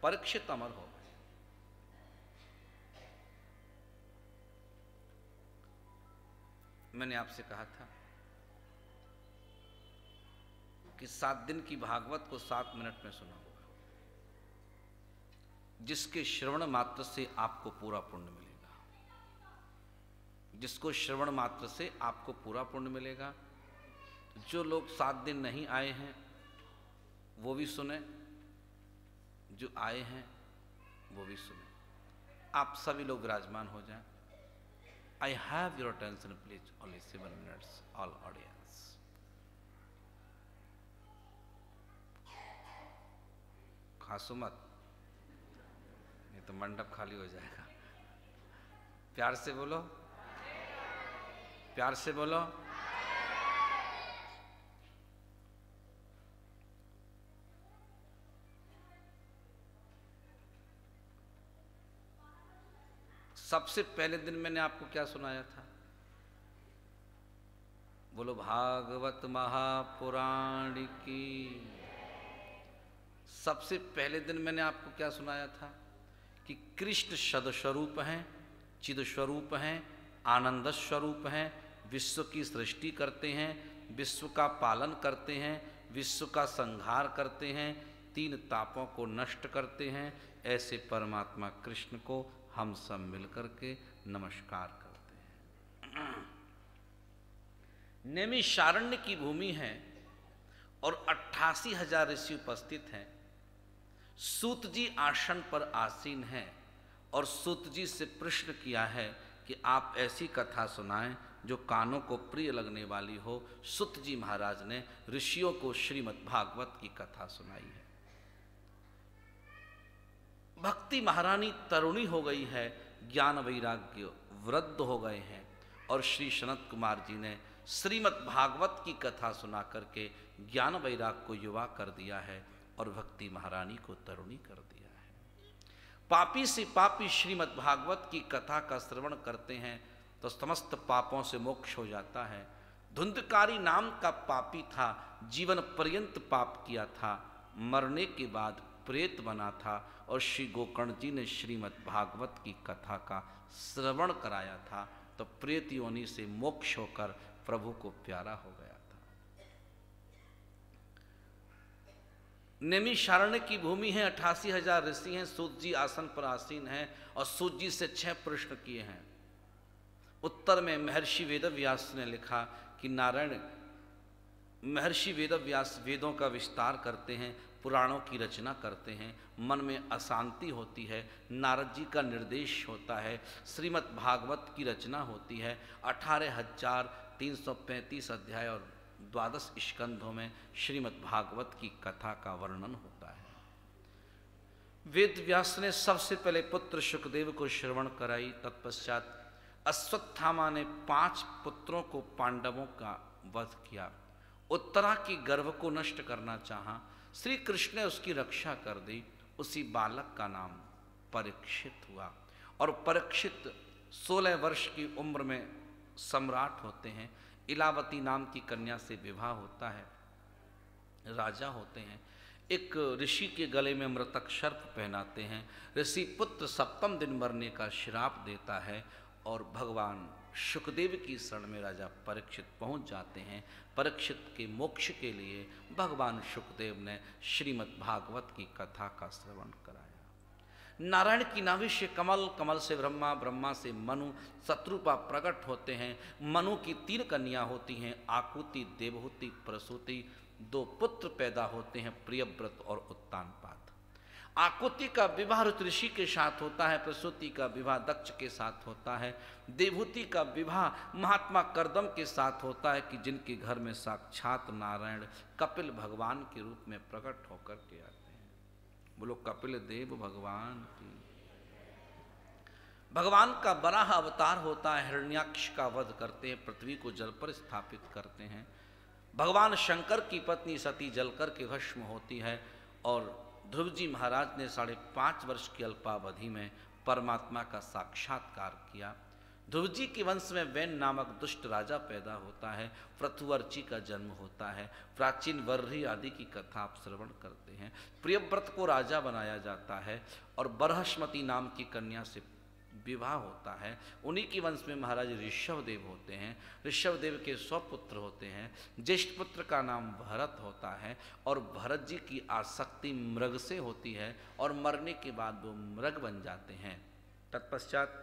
परीक्षित अमर हो गए। मैंने आपसे कहा था कि 7 दिन की भागवत को 7 मिनट में सुना होगा, जिसके श्रवण मात्र से आपको पूरा पुण्य मिलेगा, जिसको श्रवण मात्र से आपको पूरा पुण्य मिलेगा। जो लोग 7 दिन नहीं आए हैं वो भी सुने, जो आए हैं वो भी सुने। आप सभी लोग विराजमान हो जाएं। I have your attention, please. Only 7 minutes, all audience. खासो मत, नहीं तो मंडप खाली हो जाएगा। प्यार से बोलो, प्यार से बोलो। सबसे पहले दिन मैंने आपको क्या सुनाया था? बोलो भागवत महापुराण की। सबसे पहले दिन मैंने आपको क्या सुनाया था कि कृष्ण सदस्वरूप हैं, चिद स्वरूप हैं, आनंद स्वरूप हैं, विश्व की सृष्टि करते हैं, विश्व का पालन करते हैं, विश्व का संहार करते हैं, 3 तापों को नष्ट करते हैं। ऐसे परमात्मा कृष्ण को हम सब मिलकर के नमस्कार करते हैं। नैमिषारण्य की भूमि है और 88,000 ऋषि उपस्थित हैं। सूत जी आसन पर आसीन हैं और सूत जी से प्रश्न किया है कि आप ऐसी कथा सुनाएं जो कानों को प्रिय लगने वाली हो। सूत जी महाराज ने ऋषियों को श्रीमद् भागवत की कथा सुनाई है। भक्ति महारानी तरुणी हो गई है, ज्ञान वैराग्य वृद्ध हो गए हैं और श्री सनत कुमार जी ने श्रीमद् भागवत की कथा सुना करके ज्ञान वैराग को युवा कर दिया है और भक्ति महारानी को तरुणी कर दिया है। पापी से पापी श्रीमद् भागवत की कथा का श्रवण करते हैं तो समस्त पापों से मोक्ष हो जाता है। धुंधकारी नाम का पापी था, जीवन पर्यंत पाप किया था, मरने के बाद प्रेत बना था और श्री गोकर्ण जी ने श्रीमद् भागवत की कथा का श्रवण कराया था तो प्रेत योनि से मोक्ष होकर प्रभु को प्यारा हो गया था। नैमिषारण्य की भूमि है, 88,000 ऋषि हैं, सूत जी आसन पर आसीन हैं और सूत जी से 6 प्रश्न किए हैं। उत्तर में महर्षि वेदव्यास ने लिखा कि नारायण महर्षि वेदव्यास वेदों का विस्तार करते हैं, पुराणों की रचना करते हैं, मन में अशांति होती है, नारद जी का निर्देश होता है, श्रीमद् भागवत की रचना होती है, 18,335 अध्याय और 12 स्कंधों में श्रीमद् भागवत की कथा का वर्णन होता है। वेद व्यास ने सबसे पहले पुत्र शुकदेव को श्रवण कराई, तत्पश्चात अश्वत्थामा ने 5 पुत्रों को पांडवों का वध किया। उत्तरा की गर्भ को नष्ट करना चाहा, श्री कृष्ण ने उसकी रक्षा कर दी। उसी बालक का नाम परीक्षित हुआ और परीक्षित 16 वर्ष की उम्र में सम्राट होते हैं। इलावती नाम की कन्या से विवाह होता है, राजा होते हैं। एक ऋषि के गले में मृतक सर्प पहनाते हैं। ऋषि पुत्र 7वें दिन मरने का श्राप देता है और भगवान शुकदेव की शरण में राजा परीक्षित पहुंच जाते हैं। परीक्षित के मोक्ष के लिए भगवान शुकदेव ने श्रीमद् भागवत की कथा का श्रवण कराया। नारायण की नाभि से कमल, कमल से ब्रह्मा, ब्रह्मा से मनु, शत्रुपा प्रकट होते हैं। मनु की 3 कन्या होती हैं, आकुति, देवहूति, प्रसूति। 2 पुत्र पैदा होते हैं, प्रियव्रत और उत्तानपाद। आकुति का विवाह ऋषि के साथ होता है, प्रसूति का विवाह दक्ष के साथ होता है, देवहूति का विवाह महात्मा कर्दम के साथ होता है कि जिनके घर में साक्षात नारायण कपिल भगवान के रूप में प्रकट होकर के आते हैं। बोलो कपिल देव भगवान की। भगवान का बराह अवतार होता है, हिरण्याक्ष का वध करते हैं, पृथ्वी को जल पर स्थापित करते हैं। भगवान शंकर की पत्नी सती जलकर के भस्म होती है और ध्रुव जी महाराज ने 5.5 वर्ष की अल्पावधि में परमात्मा का साक्षात्कार किया। ध्रुव जी के वंश में वैन नामक दुष्ट राजा पैदा होता है। पृथुअर्ची का जन्म होता है। प्राचीन वर्री आदि की कथा आप श्रवण करते हैं। प्रियव्रत को राजा बनाया जाता है और बरहस्मती नाम की कन्या से विवाह होता है। उन्हीं के वंश में महाराज ऋषभदेव होते हैं। ऋषभदेव के 100 पुत्र होते हैं। ज्येष्ठ पुत्र का नाम भरत होता है और भरत जी की आसक्ति मृग से होती है और मरने के बाद वो मृग बन जाते हैं। तत्पश्चात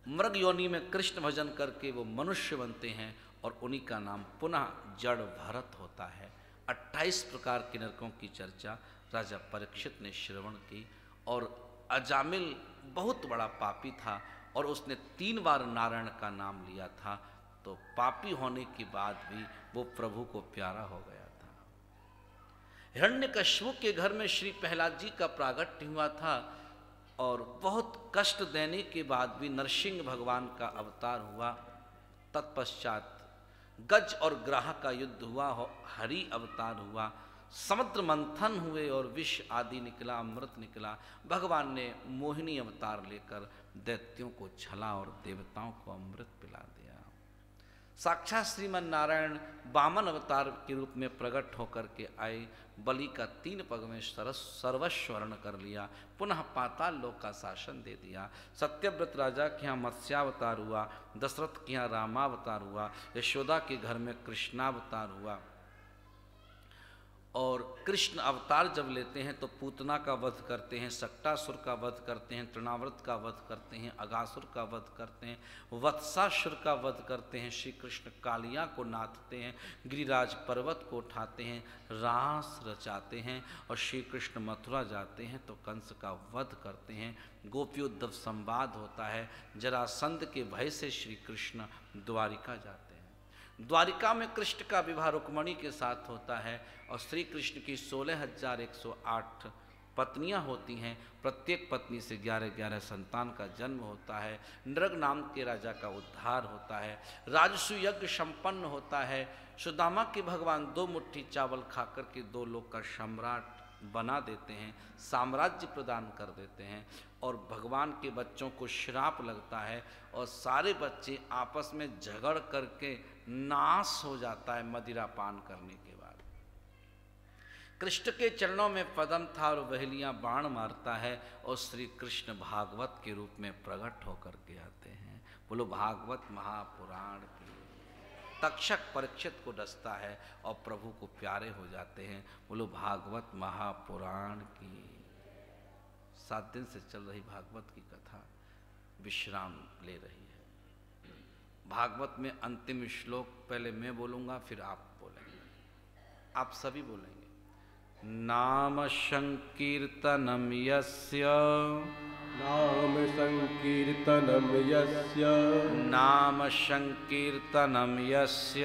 मृग योनि में कृष्ण भजन करके वो मनुष्य बनते हैं और उन्हीं का नाम पुनः जड़ भरत होता है। 28 प्रकार के नरकों की चर्चा राजा परीक्षित ने श्रवण की। और अजामिल बहुत बड़ा पापी था और उसने 3 बार नारायण का नाम लिया था, तो पापी होने के बाद भी वो प्रभु को प्यारा हो गया था। हिरण्यकश्यप के घर में श्री प्रहलाद जी का प्रागट्य हुआ था और बहुत कष्ट देने के बाद भी नरसिंह भगवान का अवतार हुआ। तत्पश्चात गज और ग्राह का युद्ध हुआ, हरि अवतार हुआ, समुद्र मंथन हुए और विष आदि निकला, अमृत निकला। भगवान ने मोहिनी अवतार लेकर दैत्यों को छला और देवताओं को अमृत पिला दिया। साक्षात श्रीमन नारायण वामन अवतार के रूप में प्रकट होकर के आए। बलि का 3 पग में सर्वस्व हरण कर लिया, पुनः पाताल लोक का शासन दे दिया। सत्यव्रत राजा के यहाँ मत्स्यावतार हुआ, दशरथ के यहाँ रामावतार हुआ, यशोदा के घर में कृष्णावतार हुआ। और कृष्ण अवतार जब लेते हैं तो पूतना का वध करते हैं, सक्टासुर का वध करते हैं, तृणाव्रत का वध करते हैं, अगासुर का वध करते हैं, वत्सासुर का वध करते हैं। श्री कृष्ण कालिया को नाथते हैं, गिरिराज पर्वत को उठाते हैं, रास रचाते हैं और श्री कृष्ण मथुरा जाते हैं तो कंस का वध करते हैं। गोपियोद्धव संवाद होता है। जरासंध के भय से श्री कृष्ण द्वारिका जाते हैं। द्वारिका में कृष्ण का विवाह रुक्मणी के साथ होता है और श्री कृष्ण की 16,108 पत्नियां होती हैं। प्रत्येक पत्नी से 11-11 संतान का जन्म होता है। नृग नाम के राजा का उद्धार होता है। राजसु यज्ञ संपन्न होता है। सुदामा के भगवान 2 मुट्ठी चावल खाकर के 2 लोक का सम्राट बना देते हैं, साम्राज्य प्रदान कर देते हैं। और भगवान के बच्चों को श्राप लगता है और सारे बच्चे आपस में झगड़ करके नाश हो जाता है मदिरा पान करने के बाद। कृष्ण के चरणों में पद्म था और वहलियां बाण मारता है और श्री कृष्ण भागवत के रूप में प्रकट होकर के आते हैं। बोलो भागवत महापुराण की। तक्षक परीक्षित को डसता है और प्रभु को प्यारे हो जाते हैं। बोलो भागवत महापुराण की। 7 दिन से चल रही भागवत की कथा विश्राम ले रही है। भागवत में अंतिम श्लोक पहले मैं बोलूंगा, फिर आप बोलेंगे, आप सभी बोलेंगे। नाम संकीर्तनम यस्य, नाम संकीर्तनम यस्य, नाम संकीर्तनम यस्य,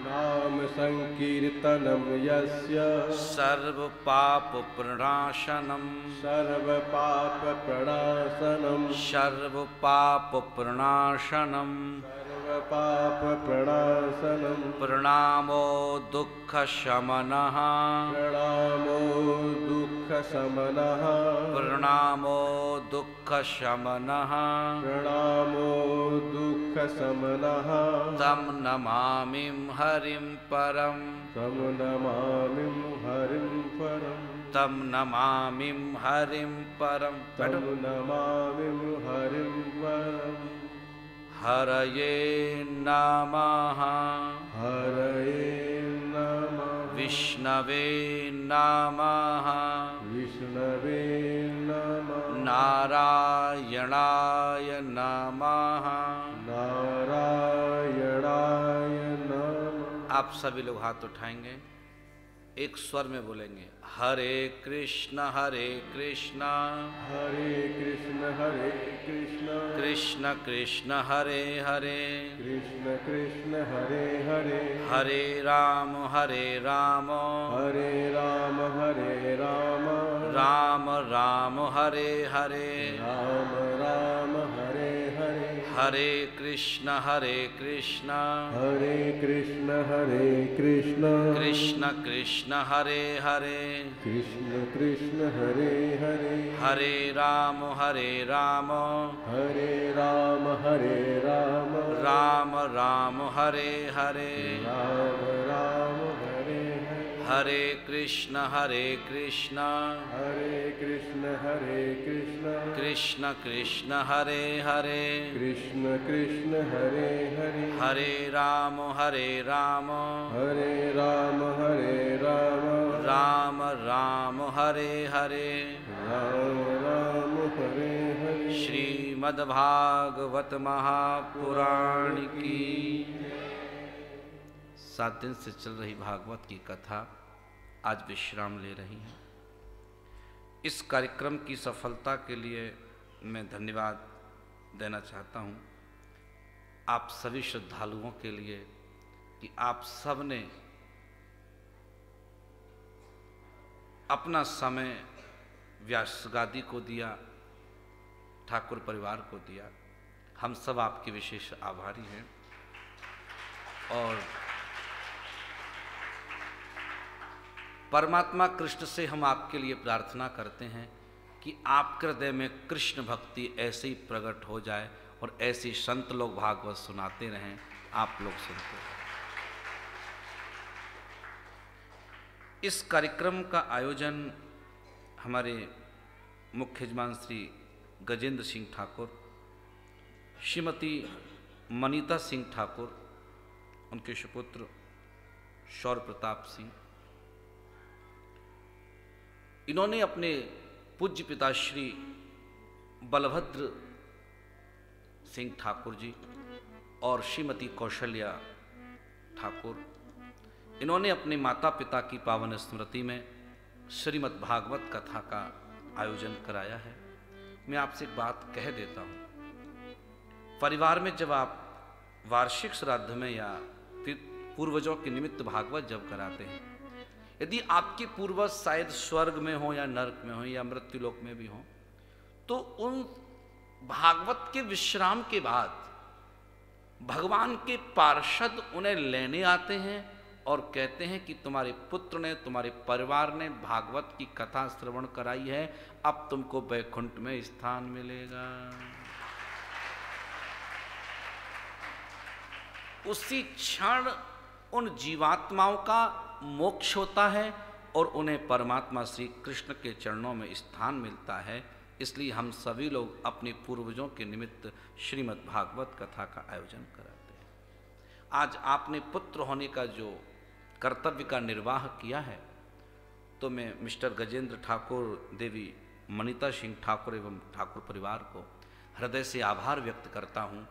नाम संकीर्तनम यस्य, सर्व पाप प्रणाशनम, सर्व पाप प्रणाशनम, सर्व पाप प्रणाशनम, सर्व पाप प्रणाशनम, प्रणामो दुख शमनः, प्रणामो दुःख शमनः, प्रणामो दुख शमनः, प्रणामो दुःख शमनः, तम नमामि हरिं परम, तम नमामि हरिं परम, तम नमामि हरिं परम। तम नमामि हरिं परम। हरये नमः, हरये नमः, विष्णवे नमः, विष्णवे नमः, नारायणाय नमः। नारायणाय नमः। आप सभी लोग हाथ उठाएंगे, एक स्वर में बोलेंगे हरे कृष्ण हरे कृष्ण, हरे कृष्ण हरे कृष्ण, कृष्ण कृष्ण हरे हरे, कृष्ण कृष्ण हरे हरे, हरे राम हरे राम, हरे राम हरे राम, राम राम हरे हरे, राम राम हरे हरे, हरे कृष्ण हरे कृष्ण हरे कृष्ण कृष्ण कृष्ण हरे हरे कृष्ण कृष्ण हरे हरे हरे राम हरे राम राम राम हरे हरे राम राम हरे हरे हरे कृष्ण हरे कृष्ण कृष्ण कृष्ण हरे हरे कृष्ण कृष्ण हरे हरे हरे राम राम राम राम हरे हरे राम राम हरे हरे श्रीमद्भागवत महापुराण की 7 दिन से चल रही भागवत की कथा आज विश्राम ले रही है। इस कार्यक्रम की सफलता के लिए मैं धन्यवाद देना चाहता हूँ आप सभी श्रद्धालुओं के लिए कि आप सब ने अपना समय व्यास गादी को दिया, ठाकुर परिवार को दिया। हम सब आपके विशेष आभारी हैं और परमात्मा कृष्ण से हम आपके लिए प्रार्थना करते हैं कि आपके हृदय में कृष्ण भक्ति ऐसे ही प्रकट हो जाए और ऐसे संत लोग भागवत सुनाते रहें, आप लोग सुनते रहें। इस कार्यक्रम का आयोजन हमारे मुख्य यजमान श्री गजेंद्र सिंह ठाकुर, श्रीमती मनीता सिंह ठाकुर, उनके सुपुत्र शौर्य प्रताप सिंह, इन्होंने अपने पूज्य पिता श्री बलभद्र सिंह ठाकुर जी और श्रीमती कौशल्या ठाकुर, इन्होंने अपने माता पिता की पावन स्मृति में श्रीमद् भागवत कथा का आयोजन कराया है। मैं आपसे एक बात कह देता हूँ, परिवार में जब आप वार्षिक श्राद्ध में या फिर पूर्वजों के निमित्त भागवत जब कराते हैं, यदि आपके पूर्वज शायद स्वर्ग में हो या नरक में हो या मृत्यु लोक में भी हो, तो उन भागवत के विश्राम के बाद भगवान के पार्षद उन्हें लेने आते हैं और कहते हैं कि तुम्हारे पुत्र ने, तुम्हारे परिवार ने भागवत की कथा श्रवण कराई है, अब तुमको वैकुंठ में स्थान मिलेगा। उसी क्षण उन जीवात्माओं का मोक्ष होता है और उन्हें परमात्मा श्री कृष्ण के चरणों में स्थान मिलता है। इसलिए हम सभी लोग अपने पूर्वजों के निमित्त श्रीमद् भागवत कथा का आयोजन कराते हैं। आज आपने पुत्र होने का जो कर्तव्य का निर्वाह किया है, तो मैं मिस्टर गजेंद्र ठाकुर, देवी मनीता सिंह ठाकुर एवं ठाकुर परिवार को हृदय से आभार व्यक्त करता हूँ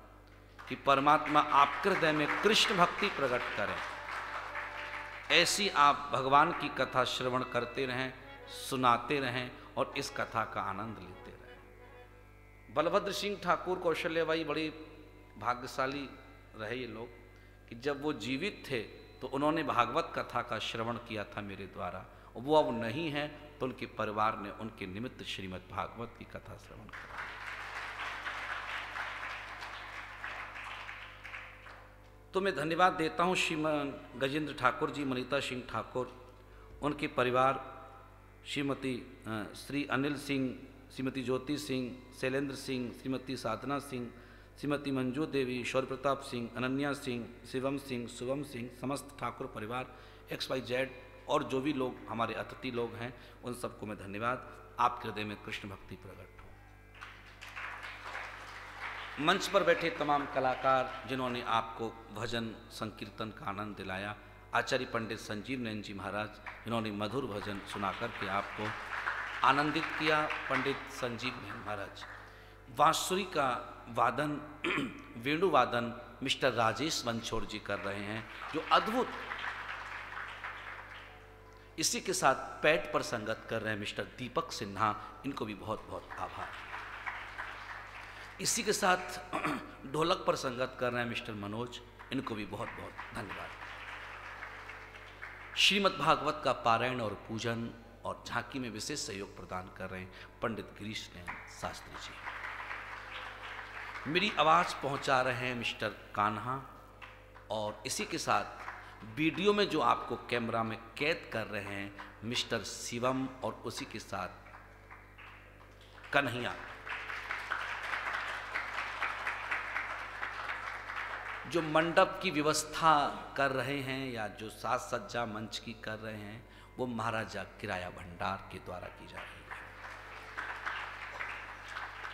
कि परमात्मा आपके हृदय में कृष्ण भक्ति प्रकट करें। ऐसी आप भगवान की कथा श्रवण करते रहें, सुनाते रहें और इस कथा का आनंद लेते रहें। बलभद्र सिंह ठाकुर, कौशल्याबाई बड़ी भाग्यशाली रहे ये लोग कि जब वो जीवित थे तो उन्होंने भागवत कथा का श्रवण किया था मेरे द्वारा, और वो अब नहीं है तो उनके परिवार ने उनके निमित्त श्रीमद् भागवत की कथा श्रवण करा। तो मैं धन्यवाद देता हूँ श्रीमान गजेंद्र ठाकुर जी, मनीता सिंह ठाकुर, उनके परिवार, श्रीमती श्री अनिल सिंह, श्रीमती ज्योति सिंह, शैलेंद्र सिंह, श्रीमती साधना सिंह, श्रीमती मंजू देवी, शौर्य प्रताप सिंह, अनन्या सिंह, शिवम सिंह, शुभम सिंह, समस्त ठाकुर परिवार XYZ और जो भी लोग हमारे अतिथि लोग हैं, उन सबको मैं धन्यवाद। आपके हृदय में कृष्ण भक्ति प्रकट हो। मंच पर बैठे तमाम कलाकार जिन्होंने आपको भजन संकीर्तन का आनंद दिलाया, आचार्य पंडित संजीव नयन जी महाराज जिन्होंने मधुर भजन सुनाकर के आपको आनंदित किया, पंडित संजीव नयन महाराज। बांसुरी का वादन, वेणु वादन मिस्टर राजेश वंशोर जी कर रहे हैं, जो अद्भुत। इसी के साथ पैट पर संगत कर रहे हैं मिस्टर दीपक सिन्हा, इनको भी बहुत बहुत आभार। इसी के साथ ढोलक पर संगत कर रहे हैं मिस्टर मनोज, इनको भी बहुत बहुत धन्यवाद। श्रीमद् भागवत का पारायण और पूजन और झांकी में विशेष सहयोग प्रदान कर रहे हैं पंडित गिरीश नयन शास्त्री जी। मेरी आवाज़ पहुंचा रहे हैं मिस्टर कान्हा, और इसी के साथ वीडियो में जो आपको कैमरा में कैद कर रहे हैं मिस्टर शिवम, और उसी के साथ कन्हैया। जो मंडप की व्यवस्था कर रहे हैं या जो साज सज्जा मंच की कर रहे हैं वो महाराजा किराया भंडार के द्वारा की जा रही है।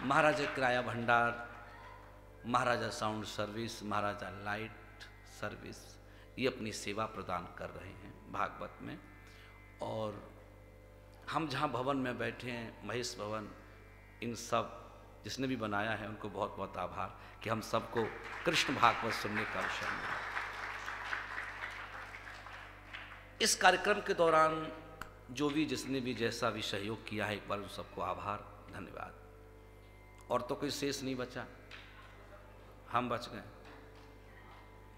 महाराजा किराया भंडार, महाराजा साउंड सर्विस, महाराजा लाइट सर्विस, ये अपनी सेवा प्रदान कर रहे हैं भागवत में। और हम जहाँ भवन में बैठे हैं, महेश भवन, इन सब जिसने भी बनाया है उनको बहुत बहुत आभार कि हम सबको कृष्ण भागवत सुनने का अवसर मिला। इस कार्यक्रम के दौरान जो भी जिसने भी जैसा भी सहयोग किया है, एक बार उन सबको आभार, धन्यवाद। और तो कोई शेष नहीं बचा, हम बच गए।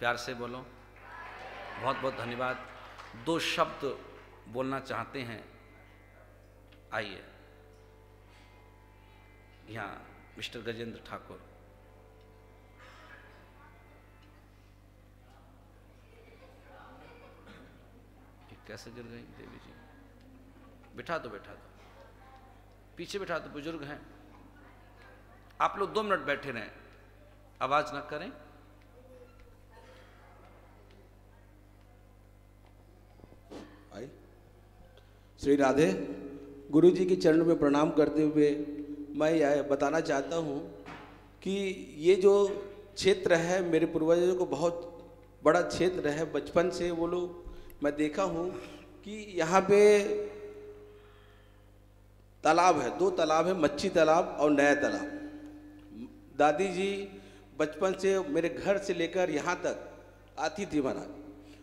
प्यार से बोलो, बहुत बहुत धन्यवाद। 2 शब्द बोलना चाहते हैं, आइए यहाँ मिस्टर गजेंद्र ठाकुर। कैसे गिर गई देवी जी? बिठा दो, बिठा दो, पीछे बिठा दो, बुजुर्ग हैं। आप लोग 2 मिनट बैठे रहें, आवाज ना करें। आई श्री राधे। गुरु जी के चरण में प्रणाम करते हुए मैं यह बताना चाहता हूँ कि ये जो क्षेत्र है मेरे पूर्वजों को बहुत बड़ा क्षेत्र है। बचपन से वो लोग मैं देखा हूँ कि यहाँ पे तालाब है, 2 तालाब है, मच्छी तालाब और नया तालाब। दादी जी बचपन से मेरे घर से लेकर यहाँ तक आती थी महाराज,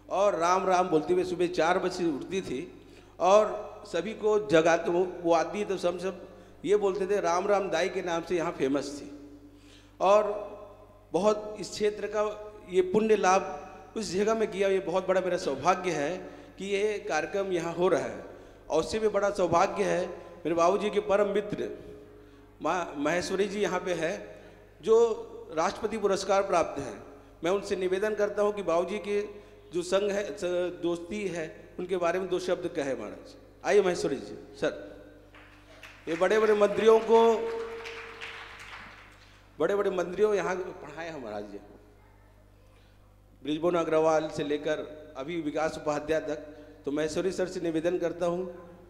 और राम राम बोलते हुए सुबह 4 बजे उठती थी और सभी को जगाते, वो आती तो सब ये बोलते थे राम राम दाई के नाम से यहाँ फेमस थी। और बहुत इस क्षेत्र का ये पुण्य लाभ उस जगह में किया। ये बहुत बड़ा मेरा सौभाग्य है कि ये कार्यक्रम यहाँ हो रहा है। और उससे भी बड़ा सौभाग्य है मेरे बाबूजी के परम मित्र माँ महेश्वरी जी यहाँ पे है, जो राष्ट्रपति पुरस्कार प्राप्त हैं। मैं उनसे निवेदन करता हूँ कि बाबूजी के जो संग है, दोस्ती है, उनके बारे में 2 शब्द कहे महाराज। आइए महेश्वरी जी। सर, ये बड़े बड़े मंत्रियों यहाँ पढ़ाए हैं महाराज जी। ब्रिजभवन अग्रवाल से लेकर अभी विकास उपाध्याय तक। तो महेश्वरी सर से निवेदन करता हूँ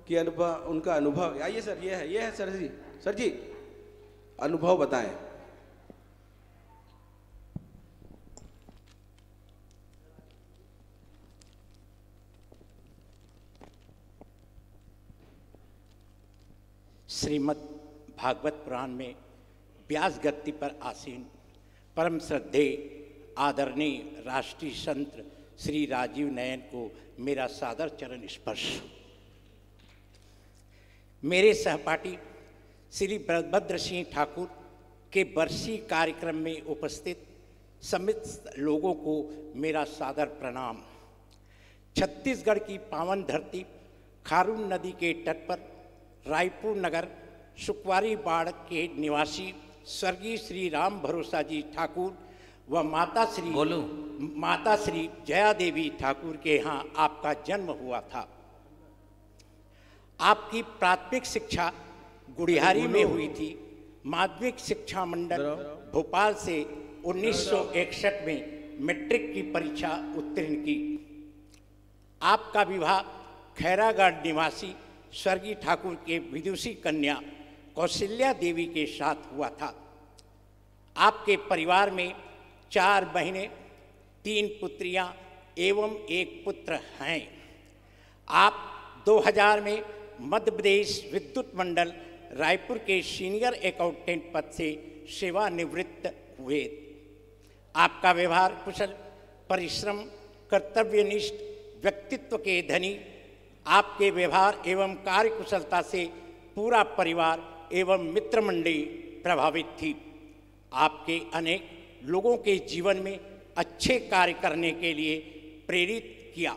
कि उनका अनुभव। आइए सर, ये है सर जी। सर जी अनुभव बताएं। श्रीमद् भागवत पुराण में व्यास गद्दी पर आसीन परम श्रद्धेय आदरणीय राष्ट्रीय संत श्री राजीव नयन को मेरा सादर चरण स्पर्श। मेरे सहपाठी श्री बलभद्र सिंह ठाकुर के वर्षीय कार्यक्रम में उपस्थित समस्त लोगों को मेरा सादर प्रणाम। छत्तीसगढ़ की पावन धरती खारून नदी के तट पर रायपुर नगर सुकवारी बाड़ के निवासी स्वर्गीय श्री राम भरोसा जी ठाकुर व माता श्री जया देवी ठाकुर के यहाँ आपका जन्म हुआ था। आपकी प्राथमिक शिक्षा गुड़ियारी में हुई थी। माध्यमिक शिक्षा मंडल भोपाल से 1961 में मैट्रिक की परीक्षा उत्तीर्ण की। आपका विवाह खैरागढ़ निवासी स्वर्गीय ठाकुर के विदुषी कन्या कौशल्या देवी के साथ हुआ था। आपके परिवार में 4 बहनें, 3 पुत्रियां एवं 1 पुत्र हैं। आप 2000 में मध्य प्रदेश विद्युत मंडल रायपुर के सीनियर अकाउंटेंट पद से सेवानिवृत्त हुए। आपका व्यवहार कुशल, परिश्रम, कर्तव्यनिष्ठ, व्यक्तित्व के धनी। आपके व्यवहार एवं कार्य कुशलता से पूरा परिवार एवं मित्र मंडली प्रभावित थी। आपके अनेक लोगों के जीवन में अच्छे कार्य करने के लिए प्रेरित किया।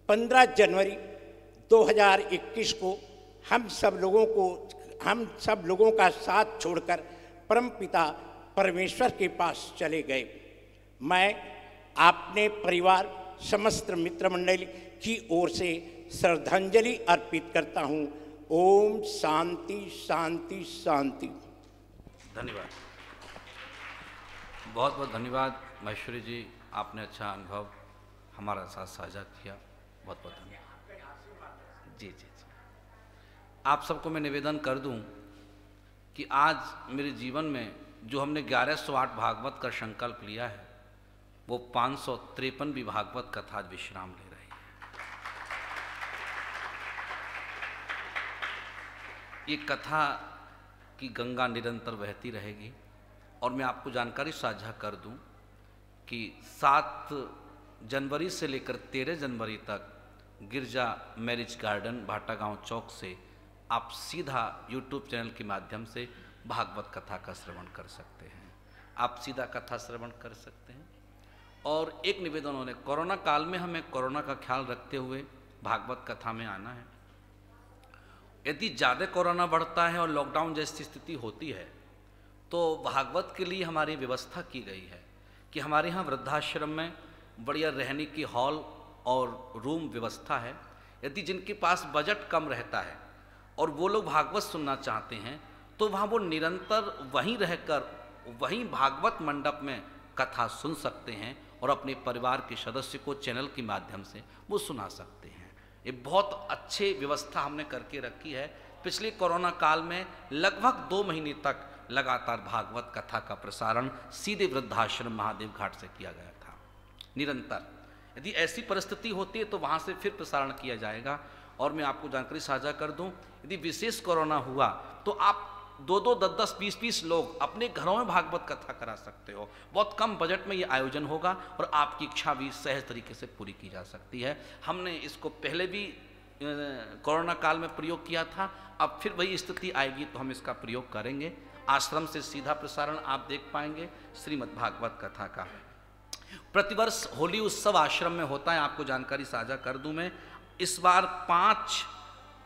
15 जनवरी 2021 को हम सब लोगों का साथ छोड़कर परमपिता परमेश्वर के पास चले गए। मैं अपने परिवार समस्त मित्र मंडली की ओर से श्रद्धांजलि अर्पित करता हूँ। ओम शांति शांति शांति। धन्यवाद, बहुत बहुत धन्यवाद महेश्वरी जी, आपने अच्छा अनुभव हमारा साथ साझा किया, बहुत बहुत धन्यवाद। जी जी जी। आप सबको मैं निवेदन कर दूं कि आज मेरे जीवन में जो हमने 1108 भागवत का संकल्प लिया है, वो 553 भी भागवत कथा आज विश्राम ले रही है। ये कथा की गंगा निरंतर बहती रहेगी। और मैं आपको जानकारी साझा कर दूं कि 7 जनवरी से लेकर 13 जनवरी तक गिरजा मैरिज गार्डन भाटा गांव चौक से आप सीधा YouTube चैनल के माध्यम से भागवत कथा का श्रवण कर सकते हैं। आप सीधा कथा श्रवण कर सकते हैं। और एक निवेदन उन्होंने, कोरोना काल में हमें कोरोना का ख्याल रखते हुए भागवत कथा में आना है। यदि ज़्यादा कोरोना बढ़ता है और लॉकडाउन जैसी स्थिति होती है तो भागवत के लिए हमारी व्यवस्था की गई है कि हमारे यहाँ वृद्धाश्रम में बढ़िया रहने की हॉल और रूम व्यवस्था है। यदि जिनके पास बजट कम रहता है और वो लोग भागवत सुनना चाहते हैं तो वहाँ वो निरंतर वहीं रहकर वहीं भागवत मंडप में कथा सुन सकते हैं और अपने परिवार के सदस्य को चैनल के माध्यम से वो सुना सकते हैं। ये बहुत अच्छी व्यवस्था हमने करके रखी है। पिछले कोरोना काल में लगभग 2 महीने तक लगातार भागवत कथा का प्रसारण सीधे वृद्धाश्रम महादेव घाट से किया गया था निरंतर। यदि ऐसी परिस्थिति होती है तो वहाँ से फिर प्रसारण किया जाएगा। और मैं आपको जानकारी साझा कर दूं, यदि विशेष कोरोना हुआ तो आप 2-2, 10-10, 20-20 लोग अपने घरों में भागवत कथा करा सकते हो। बहुत कम बजट में ये आयोजन होगा और आपकी इच्छा भी सहज तरीके से पूरी की जा सकती है। हमने इसको पहले भी कोरोना काल में प्रयोग किया था, अब फिर वही स्थिति आएगी तो हम इसका प्रयोग करेंगे। आश्रम से सीधा प्रसारण आप देख पाएंगे श्रीमद् भागवत कथा का। प्रतिवर्ष होली उत्सव आश्रम में होता है, आपको जानकारी साझा कर दूं मैं। इस बार 5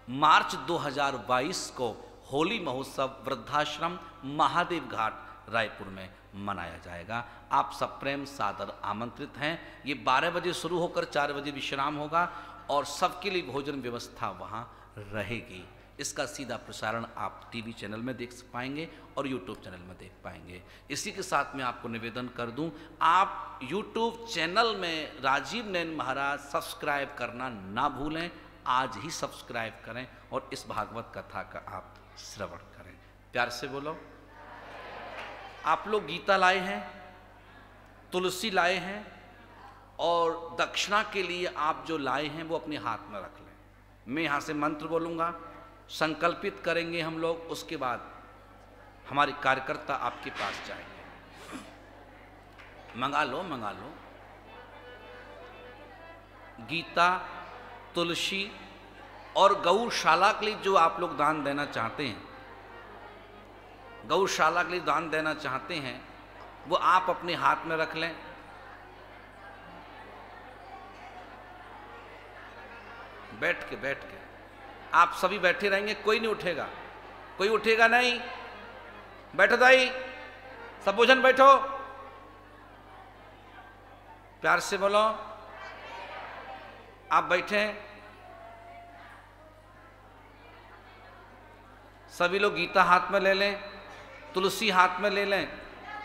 मार्च 2022 को होली महोत्सव वृद्धाश्रम महादेव घाट रायपुर में मनाया जाएगा। आप सब प्रेम सादर आमंत्रित हैं। ये 12 बजे शुरू होकर 4 बजे विश्राम होगा और सबके लिए भोजन व्यवस्था वहाँ रहेगी। इसका सीधा प्रसारण आप टीवी चैनल में देख पाएंगे और यूट्यूब चैनल में देख पाएंगे। इसी के साथ मैं आपको निवेदन कर दूं, आप यूट्यूब चैनल में राजीव नयन महाराज सब्सक्राइब करना ना भूलें। आज ही सब्सक्राइब करें और इस भागवत कथा का आप श्रवण करें। प्यार से बोलो। आप लोग गीता लाए हैं, तुलसी लाए हैं और दक्षिणा के लिए आप जो लाए हैं वो अपने हाथ में रख लें। मैं यहाँ से मंत्र बोलूँगा, संकल्पित करेंगे हम लोग, उसके बाद हमारे कार्यकर्ता आपके पास जाएंगे। मंगा लो गीता, तुलसी और गौशाला के लिए जो आप लोग दान देना चाहते हैं, गौशाला के लिए दान देना चाहते हैं वो आप अपने हाथ में रख लें। बैठ के आप सभी बैठे रहेंगे, कोई नहीं उठेगा, कोई उठेगा नहीं। बैठो दाई, सब भोजन बैठो। प्यार से बोलो। आप बैठे, सभी लोग गीता हाथ में ले लें, तुलसी हाथ में ले लें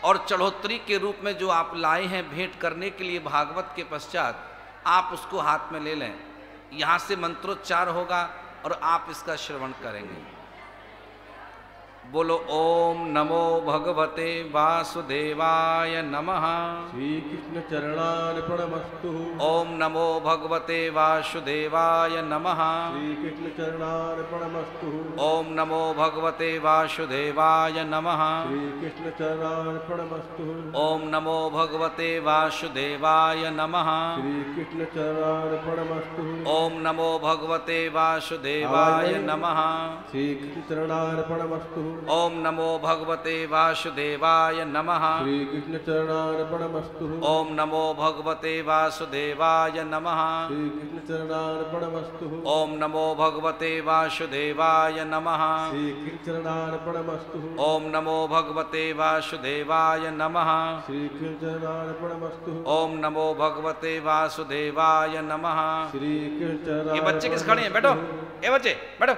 और चढ़ोतरी के रूप में जो आप लाए हैं भेंट करने के लिए भागवत के पश्चात आप उसको हाथ में ले लें। यहाँ से मंत्रोच्चार होगा और आप इसका श्रवण करेंगे। बोलो ओम नमो भगवते वासुदेवाय नमः। श्री कृष्ण चरणार्पणमस्तु। ओम नमो भगवते वासुदेवाय नमः। श्री कृष्ण चरणार्पणमस्तु। ओम नमो भगवते वासुदेवाय नमः। श्री कृष्ण चरणार्पणमस्तु। ओम नमो भगवते वासुदेवाय नमः। श्री कृष्ण चरणार्पणमस्तु। ओम नमो भगवते वासुदेवाय नमः। श्री कृष्ण चरणार्पणमस्तु। ओम नमो भगवते वासुदेवाय नमः। श्री कृष्ण चरणार्पणमस्तु। ओम नमो भगवते वासुदेवाय नमः। श्री कृष्ण चरणार्पणमस्तु। ओम नमो भगवते वासुदेवाय नमः। श्री कृष्ण चरणार्पणमस्तु। ओम नमो भगवते वासुदेवाय नमः। श्री कृष्ण चरणार्पणमस्तु। ओम नमो भगवते वासुदेवाय नमः। श्री कृष्ण ये बच्चे किस खड़े हैं? बैठो, ये बच्चे बैठो।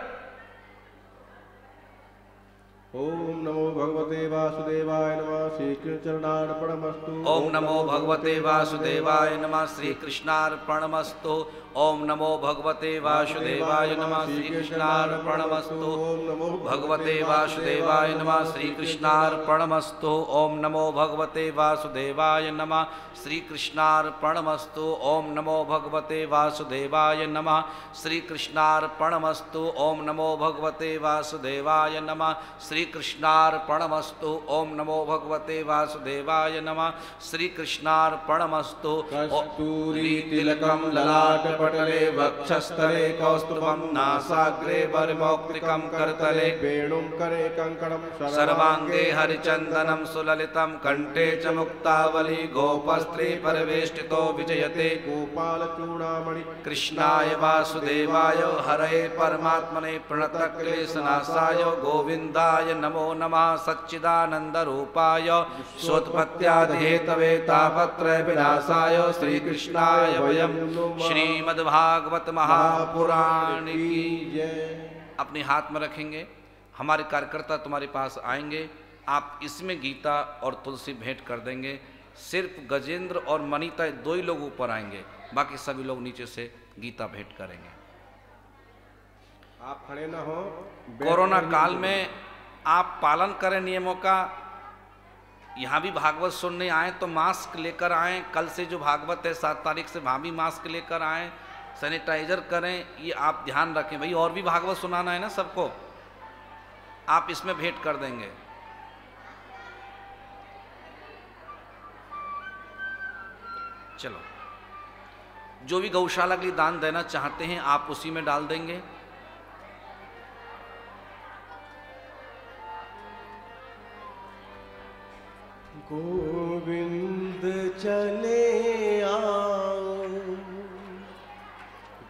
ओम नमो भगवते वासुदेवाय नमः। श्री कृष्ण चरणार्पणमस्तु। ओम नमो भगवते वासुदेवाय नमः। श्री कृष्णार्पणमस्तु। ओम नमो भगवते वासुदेवाय नमः। श्री कृष्णार्पणमस्तु। ओम नमो भगवते वासुदेवाय नमः। श्री कृष्णार्पणमस्तु। ओम नमो भगवते वासुदेवाय नमः। श्री कृष्णार्पणमस्तु। ओम नमो भगवते वासुदेवाय नमः। श्री कृष्णार्पणमस्तु। ओम नमो भगवते वासुदेवाय नमः। श्री कृष्णार्पणमस्तु। ओम नमो भगवते वासुदेवाय नमः। श्री कृष्णार्पणमस्तु। कस्तूरी तिलकं ललाटपटले वक्षस्थले कौस्तुभं नासाग्रे वरमौक्तिकं करतले वेणुं करे कंकणं सर्वांगे हरिचंदनं सुललितं कंठे च मुक्तावली गोपस्त्री परिवेष्टितो विजयते गोपालचूड़ामणि कृष्णाय वासुदेवाय हरये परमात्मने प्रणतक्लेशनाशाय गोविंदाय नमो नमः। सच्चिदानंद रूपाय स्वोत्पत्त्यादिहेतवे तापत्रय विनाशाय श्री कृष्णाय वयं श्रीमद्भागवत महापुराण की जय। अपने हाथ में रखेंगे। हमारे कार्यकर्ता तुम्हारे पास आएंगे, आप इसमें गीता और तुलसी भेंट कर देंगे। सिर्फ गजेंद्र और मनीता दो ही लोग ऊपर आएंगे, बाकी सभी लोग नीचे से गीता भेंट करेंगे। आप खड़े ना हो। कोरोना काल में आप पालन करें नियमों का। यहाँ भी भागवत सुनने आए तो मास्क लेकर आएं। कल से जो भागवत है 7 तारीख से वहाँ भी मास्क लेकर आएं। सैनिटाइजर करें, ये आप ध्यान रखें भाई। और भी भागवत सुनाना है ना सबको, आप इसमें भेंट कर देंगे। चलो, जो भी गौशाला के लिए दान देना चाहते हैं आप उसी में डाल देंगे। गोविंद चले आओ,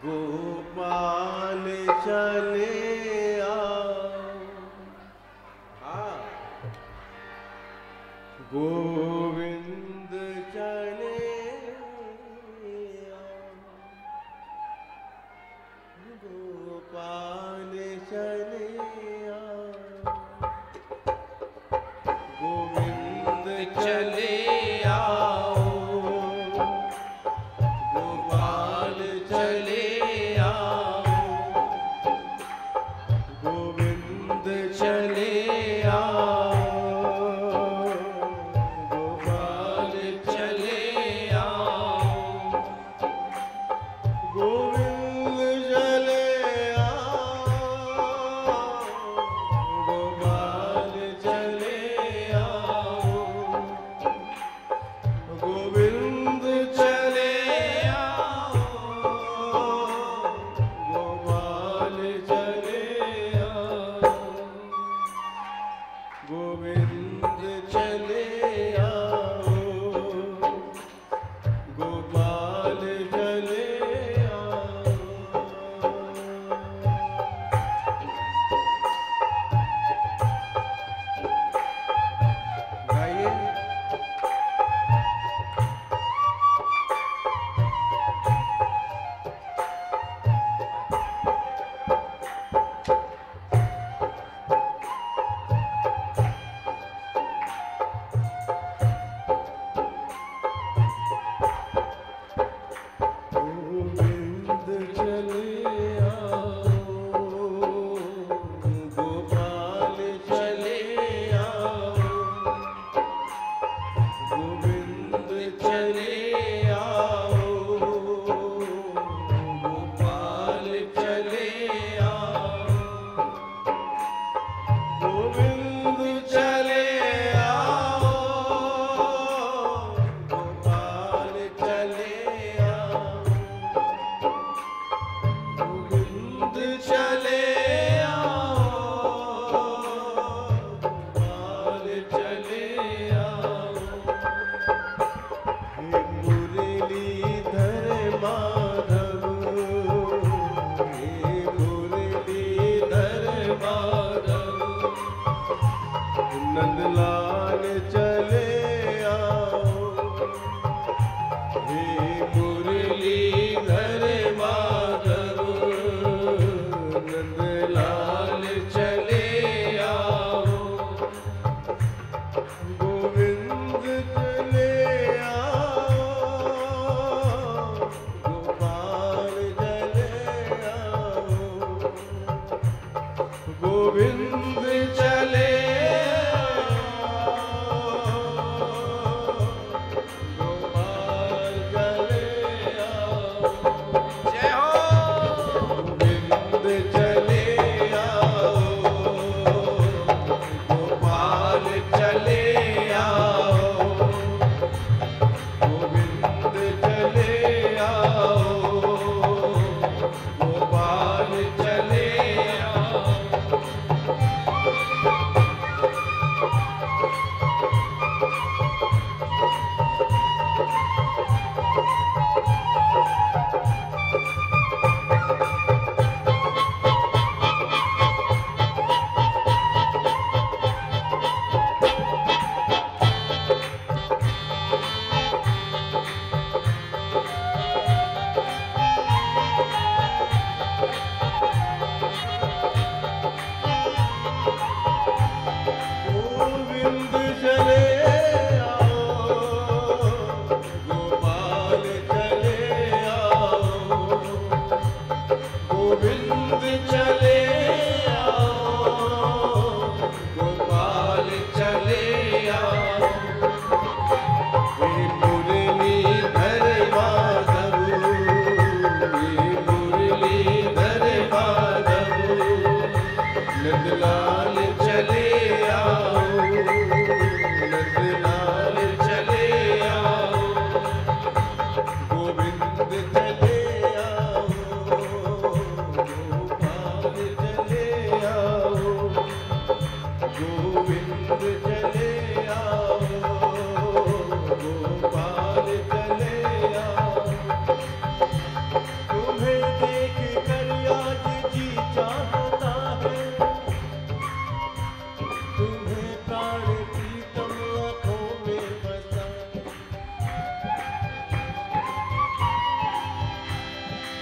गोपाल चले आओ। हाँ, गोविंद चले आओ, गोपाल चले आओ। गोविंद चले आओ, गोपाल चले आओ। गोविंद चले आओ, गोपाल चले आओ। गोविंद चले आओ, गोपाल चले आओ। गोविंद चले आओ, गोपाल चले आओ। गोविंद चले आओ, गोपाल चले आओ। गाइए। नंदलाल चले आओ, हे मुरलीधर माधव नंदलाल चले आओ, गोविंद चले आओ, गोपाल चले आओ, गोविंद चले नंदलाल चले आओ, नंदलाल चले आओ, गोविंद चले आओ, गोपाल चले आओ, गोविंद चले आओ, गोपाल चले आओ, तुम्हें देख कर आज जी चाहता है, तुम्हें प्राण प्रीतम आँखों में बसा,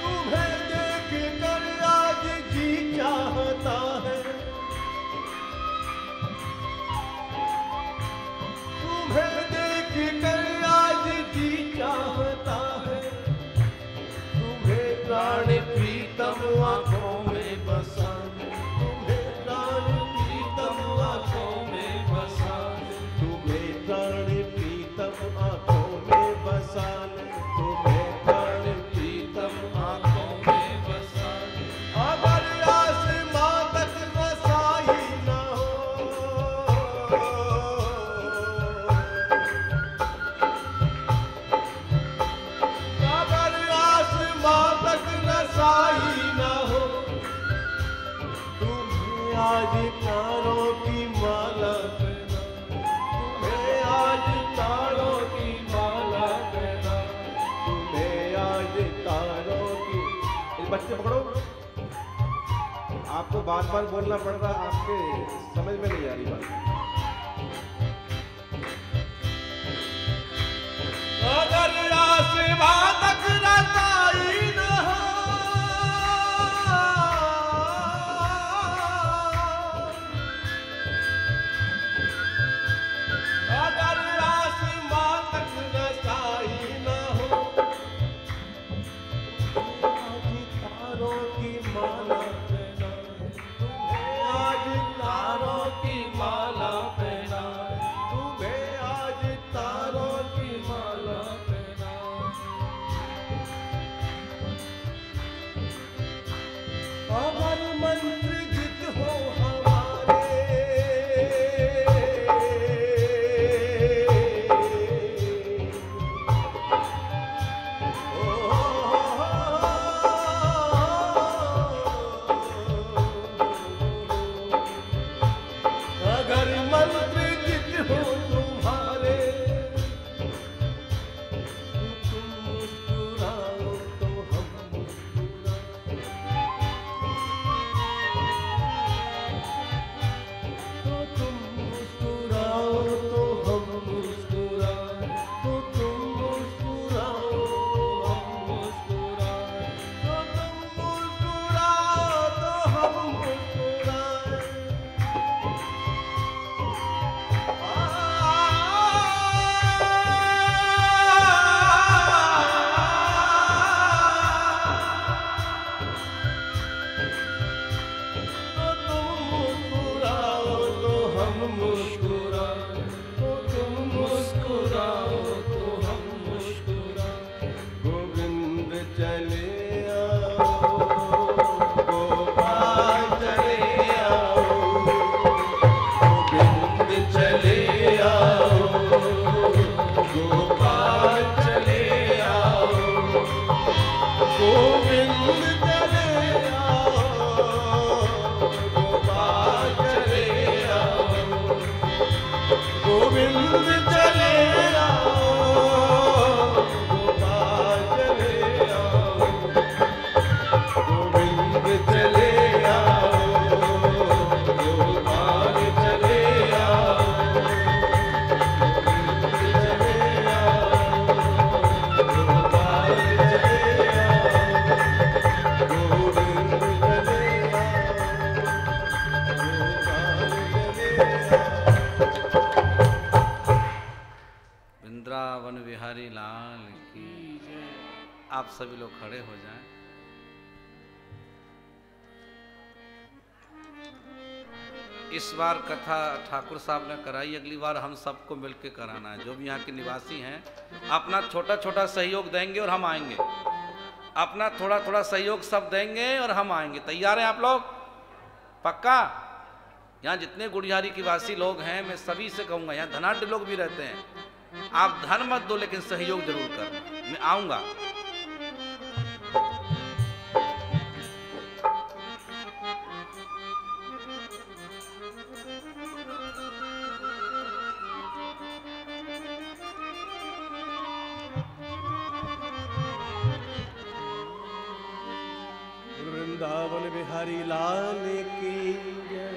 तुम्हें देख कर आज जी चाहता है, तुम्हें देख कर आज जी चाहता है, तुम्हें प्राण प्रीतम आँखों में बसा, तुम्हें प्राण प्रीतम आँखों में बसा, तुम्हें प्राण प्रीतम आँखों में बसा, तुम्हें प्राण प्रीतम आँखों में बसा, अगर आसमां तक रसाई न हो, अगर आसमां तक रसाई न हो, तुम्हें आज तारों की माला पहना, तुम्हें आज तारों की माला पहना, तुम्हें आज तारों की। इस बच्चे पकड़ो, आपको बार बार बोलना पड़ रहा, आपके समझ में नहीं आ रही बात। अगर आसमां तक रसाई न हो, अगर आसमां तक रसाई न हो, आज तारों की माला पहना, तुम्हें आज तारों की माला पहना, तुम्हें आज तारों की माला पहना, आप सभी लोग खड़े हो जाएं। इस बार कथा ठाकुर साहब ने कराई, अगली बार हम सबको मिलकर कराना है। जो भी यहाँ के निवासी हैं अपना छोटा छोटा सहयोग देंगे और हम आएंगे। अपना थोड़ा थोड़ा सहयोग सब देंगे और हम आएंगे। तैयार हैं आप लोग? पक्का? यहाँ जितने गुड़ियारी के वासी लोग हैं मैं सभी से कहूँगा, यहाँ धनाढ्य लोग भी रहते हैं, आप धन मत दो लेकिन सहयोग जरूर करना। मैं आऊँगा। वृंदावन बिहारी लाल की जय।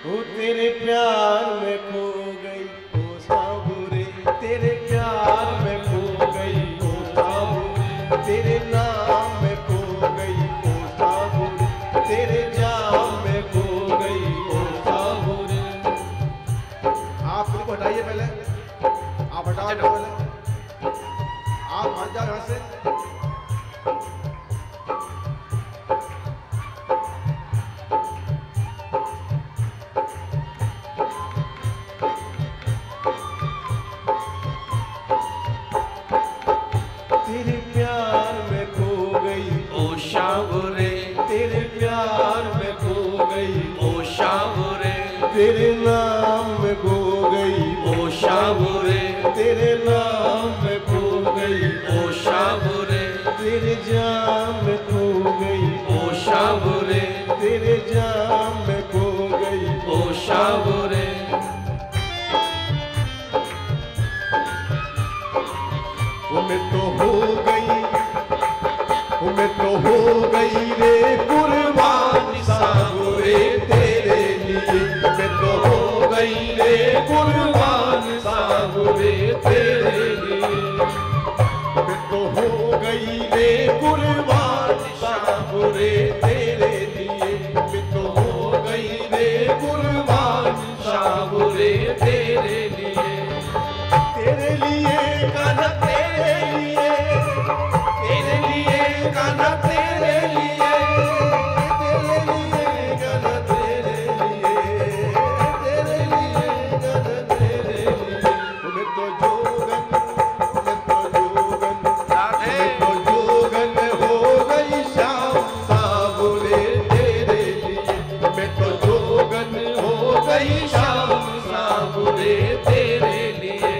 हो तेरे प्यार में खो गई ओ साबुरे, तेरे प्यार में खो गई ओ साबुरे, तेरे नाम में खो गई ओ साबुरे, तेरे जाम में खो गई ओ साबुरे। आप इनको हटाइए पहले, आप हटाओ पहले, आप हट जाओ यहाँ से। तेरे प्यार में खो गई ओ शाबुरे, तेरे प्यार में खो गई ओ शाबुरे, तेरे नाम में खो गई ओ शाबुरे, तेरे नाम में खो गई ओ शाबुरे, तेरे जाम में खो गई ओ शाबुरे, तेरे जाम में खो गई ओ शाबुरे। मैं तो हो गई, मैं तो हो गई रे कुर्बान साबुरे तेरे लिए, मैं तो हो गई रे कुर्बान साबुरे तेरे लिए, मैं तो हो गई रे कुर्बान साबुरे तेरे लिए, मैं तो हो गई रे कुर्बान साबुरे तेरे लिए, तेरे लिए कान्हा तेरे लिए, तेरे लिए कान्हा तेरे लिए, तेरे लिए कान्हा तेरे लिए, तेरे लिए कान्हा तेरे लिए। मैं तो जोगन, मैं तो जोगन, मैं तो जोगन हो गई शाम साबुरे तेरे लिए, मैं तो जोगन हो गई शाम साबुरे तेरे लिए।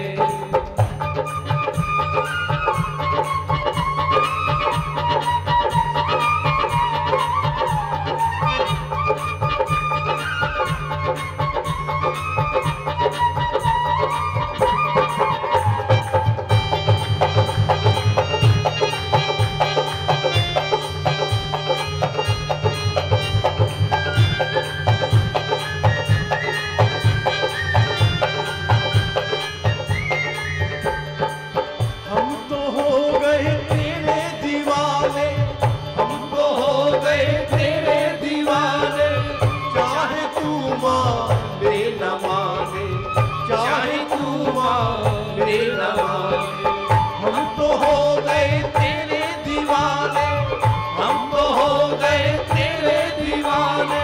हम तो हो गए तेरे दीवाने, हम तो हो गए तेरे दीवाने, चाहे तू माने न माने, चाहे तू माने न माने। हम तो हो गए तेरे दीवाने, हम तो हो गए तेरे दीवाने,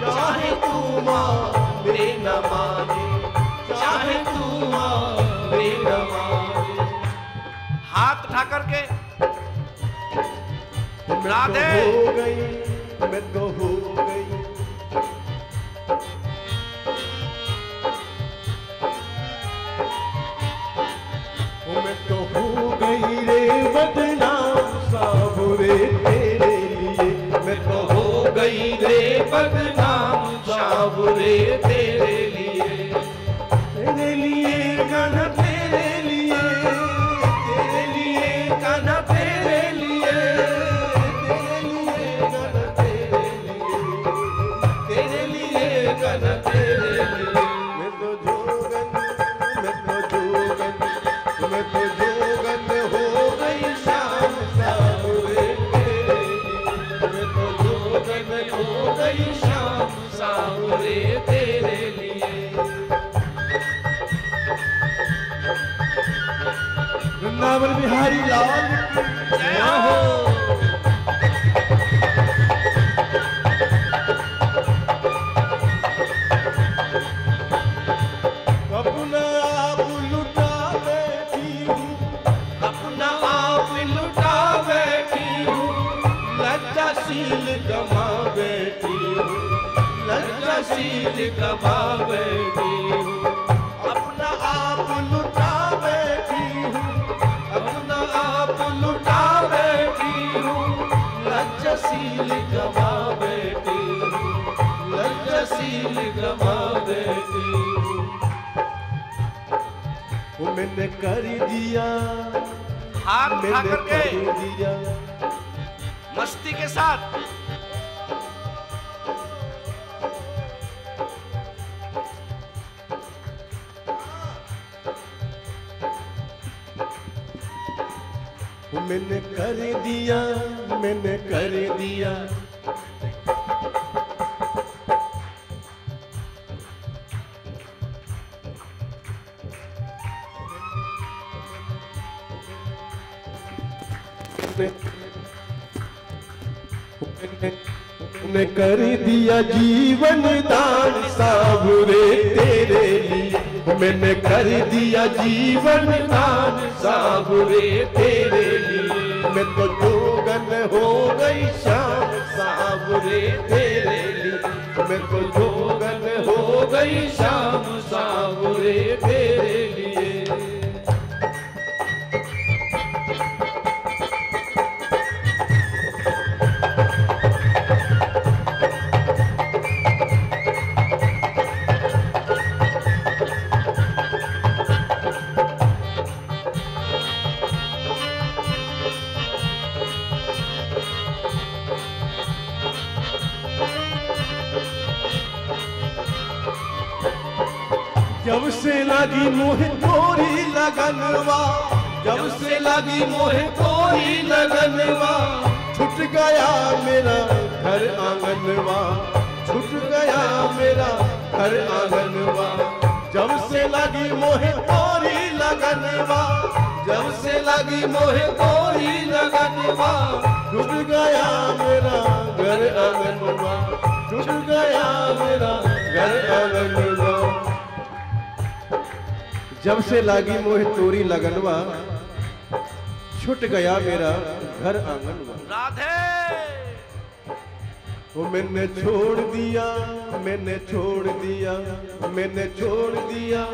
चाहे तू माने न माने, चाहे तू माने न माने। हाथ उठा करके राधे हो गई, मैं तो हो गई, मैं तो हो गई रे बदनाम साबुरे तेरे लिए, मैं तो हो गई रे बदनाम साबुरे तेरे लिए, तेरे लिए गाना तेरे लिए, तेरे लिए गाना तेरे लिए, तेरे लिए गाना तेरे लिए, तेरे लिए गाना तेरे लिए। मैं तो जोगन, मैं तो जोगन, मैं तो जोगन हो गई शाम साबुरे तेरे लिए, मैं तो जोगन हो गई शाम साबुरे तेरे लिए। वृंदावन बिहारी लाल की शील गवा बैठी हूँ, अपना आप लुटा बैठी हूँ, अपना आप लुटा बैठी हूँ, लज्जाशील गवा बैठी हूँ, लज्जाशील गवा बैठी हूँ। वो मैंने कर दिया, हाथ उठा मैंने करके कर दिया, मस्ती के साथ मैंने कर दिया, मैंने कर दिया। मैंने कर दिया जीवन दान साबुरे तेरे लिए, मैंने कर दिया जीवन दान साबुरे तेरे लिए। मैं तो जोगन हो गई शाम साबुरे तेरे लिए, मैं तो जोगन हो गई शाम साबुरे तेरे लिए। जब से लगी मोह तोरी लगनवा, जब से लगी मोह तोरी लगनवा, छूट गया मेरा घर आंगनवा, छूट गया मेरा घर आंगनवा। जब से लगी मोह तोरी लगनवा, जब से लगी मोह तोरी लगनवा, छूट गया मेरा घर आंगनवा, छूट गया मेरा घर आंगनवा। जब से लागी मोह तोरी लगनवा, छूट गया मेरा घर आंगनवा। राधे वो मैंने छोड़ दिया, मैंने छोड़ दिया, मैंने छोड़ दिया,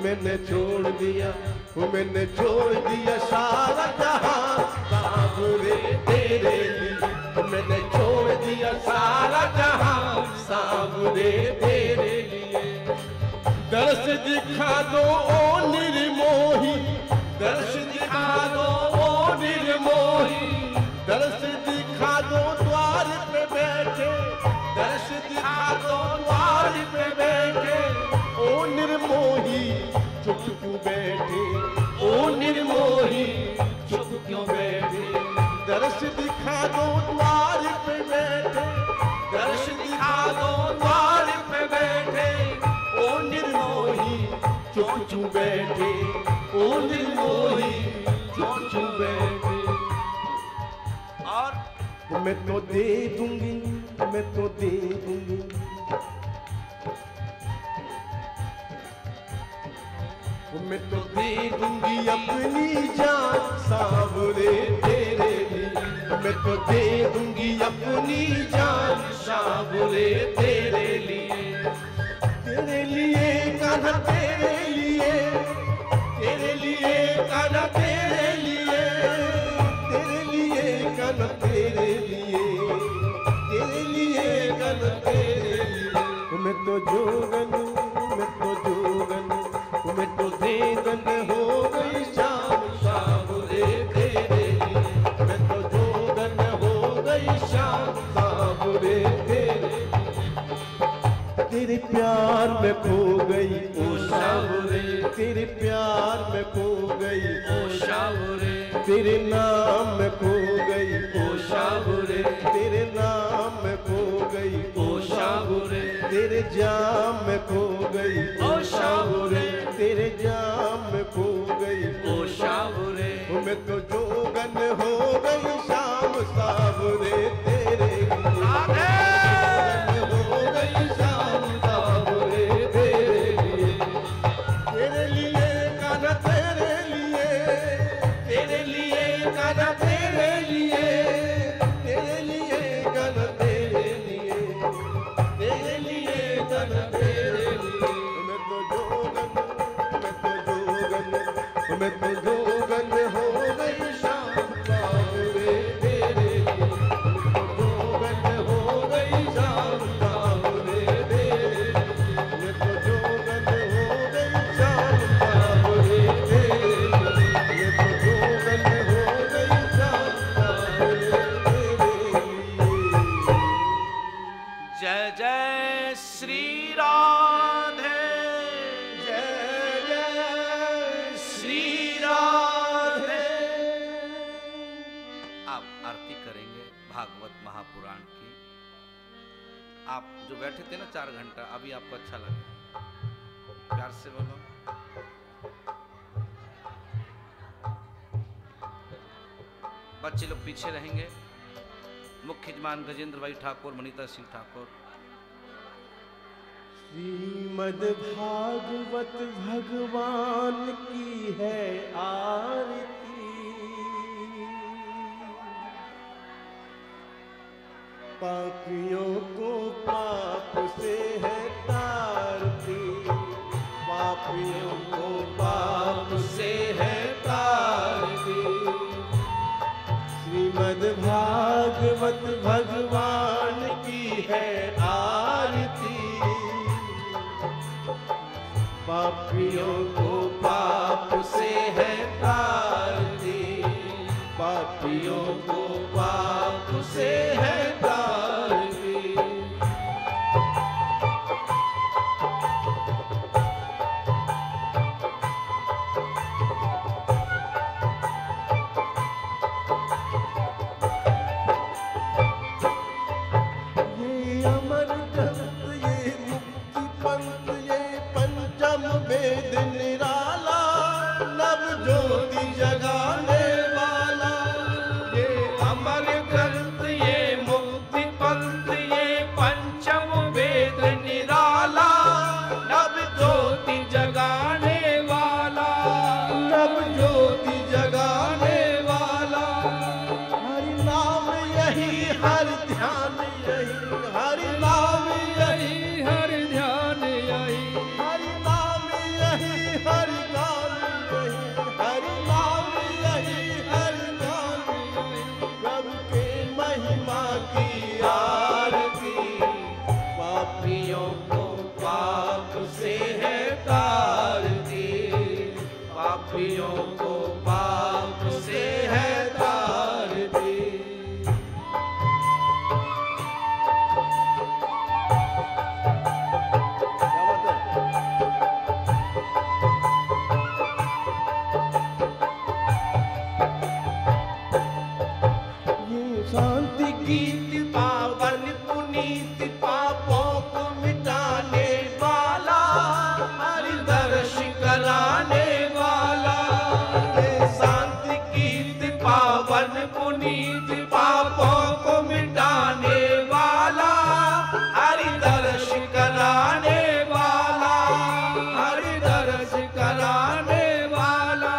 मैंने छोड़ दिया, वो मैंने छोड़ दिया सारा जहां साबुरे तेरे लिए, मैंने छोड़ दिया सारा जहां साबुरे तेरे लिए। दर्श दिखा दो ओ निर्मोही, दर्श दिखा दो ओ निर्मोही, दर्श दिखा दो द्वार पे बैठे, दर्श दिखा दो द्वार पे बैठे, ओ निर्मोही चुप क्यों बैठे, ओ निर्मोही चुप क्यों बैठे। दर्श दिखा दो द्वार पे बैठे, दर्श दिखा दो द्वार पे बैठे, ओ निर्मोही चुप क्यों बैठे, ओ निर्मोही चुप क्यों बैठे। और मैं तो दे दूंगी, मैं तो दे दूंगी, मैं तो दे दूंगी अपनी जान साबुरे तेरे लिए, मैं तो दे दूंगी अपनी जान साबुरे तेरे लिए। तेरे लिए कान्हा तेरे लिए, तेरे लिए कान्हा तेरे लिए, तेरे लिए कान्हा तेरे लिए, तेरे लिए कान्हा तेरे लिए। मैं तो जोगन, मैं तो जोगन, मैं तो देगन हो गई शाम साबुरे तेरे लिए, मैं तो जोगन हो गई शाम साबुरे तेरे लिए। तेरे प्यार में खो गई ओ साबुरे, तेरे प्यार में खो गई ओ साबुरे, तेरे नाम में खो गई ओ साबुरे, तेरे नाम में खो गई ओ साबुरे, तेरे जाम में खो गई ओ साबुरे, तेरे जाम में खो गई ओ साबुरे। मैं तो जोगन हो गई शाम साबुरे तेरे लिए, हो गई शाम साबुरे तेरे लिए। तेरे लिए कान्हा तेरे लिए, तेरे लिए कान्हा तेरे लिए, तेरे लिए कान्हा तेरे लिए, तेरे लिए कान्हा मैं तो जोगन हो गई शाम रे तेरे जोगन हो गई शाम रे तेरे मैं तो जोगन हो गई शाम रे तेरे मैं तो जोगन हो गई शाम रे तेरे। जय जय श्री राधे, जय जय श्री राधे। आप आरती करेंगे भागवत महापुराण की। आप जो बैठे थे ना 4 घंटा, अभी आपको अच्छा लगे? प्यार से बोलो। बच्चे लोग पीछे रहेंगे। मुख्य यजमान गजेंद्र भाई ठाकुर, मनीता सिंह ठाकुर। श्रीमद् भागवत भगवान की है आरती, पापियों को पाप से है तारती, पापियों को पाप से है तारती। श्रीमद् भागवत भगवान की है आरती, पापियों को पाप से है तारती, पापियों को पाप से है तारती। ये अमर ग्रंथ, ये मुक्ति पंथ, ये पंचम वेद निराला, नव ज्योति जगाने वाला। ये अमर ग्रंथ, ये मुक्ति पंथ, ये पंचम वेद निराला, नव ज्योति जगाने वाला, नव ज्योति जगाने वाला। हरि नाम यही, हर ध्यान यही, हरि नाम यही, हर ध्यान यही, हरि नाम यही, हर गान यही, हरि नाम यही, हर गान यही। प्रभु के महिमा की आरती, पापियों को पाप से है तारती, पापियों को पाप से है तारती। ये शांति गीत पावन पुनीत, पापों को मिटाने वाला, हरि दर्श कराने वाला। ये शांति गीत पावन पुनीत, पापों को मिटाने वाला, हरि दर्श कराने वाला, हरि दर्श कराने वाला।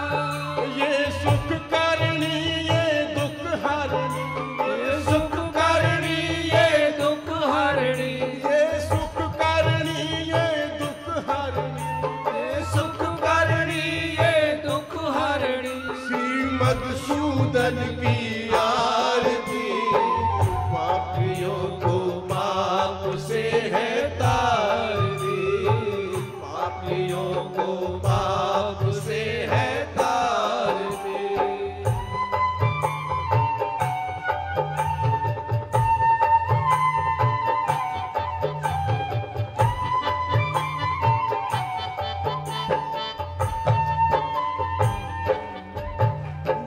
ये सुख करनी, ये दुख हरणी, ये सुख करनी, ये दुख हरणी, ये सुख करनी, ये दुख हरणी, ये सुख करनी, ये दुख हरणी। श्रीमद्सूदन की आरती, पापियों को पाप से है तारती, पापियों को पाप से है तारती।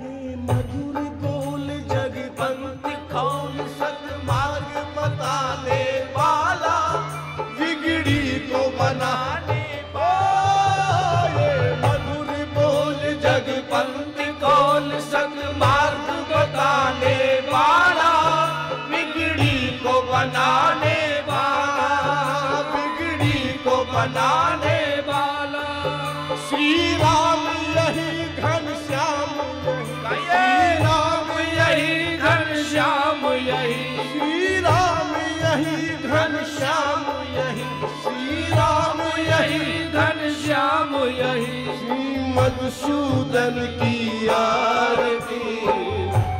ये मधुर बोल जगपंथ कौन, सन्मार्ग बताने वाला, बिगड़ी को बनाने वाला। ये मधुर बोल जगपंथ कौन, सन्मार्ग बताने वाला, बिगड़ी को बनाने वाला, बिगड़ी को बनाने वाला। श्री राम यही घनश्याम यही, श्री राम यही घनश्याम यही, श्री राम यही घनश्याम यही, श्री राम यही घनश्याम यही। मधुसूदन की आरती,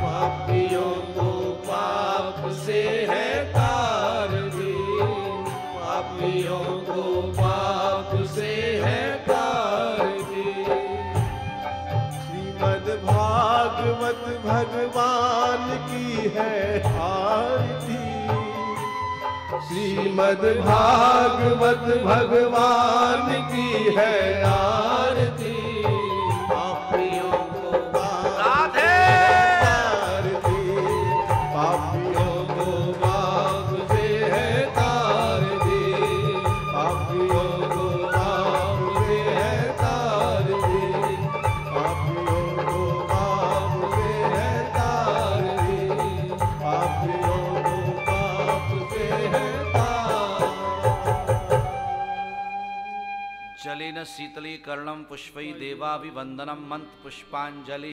पापियों को पाप से है तार दी, पापियों को पाप से है तार दी। श्रीमद् भागवत भगवान की है आरती, श्रीमद् भागवत भगवान की है आरती, पापियों को राधे आरती, पापियों को पाप से है तार दी, पापियों को पाप से है तार दी, पापियों को पाप से है तार दी, पापियों को पाप से है तार। जलेन शीतलीकरणं पुष्पै देवाभिवन्दनं मंत्र पुष्पांजलि।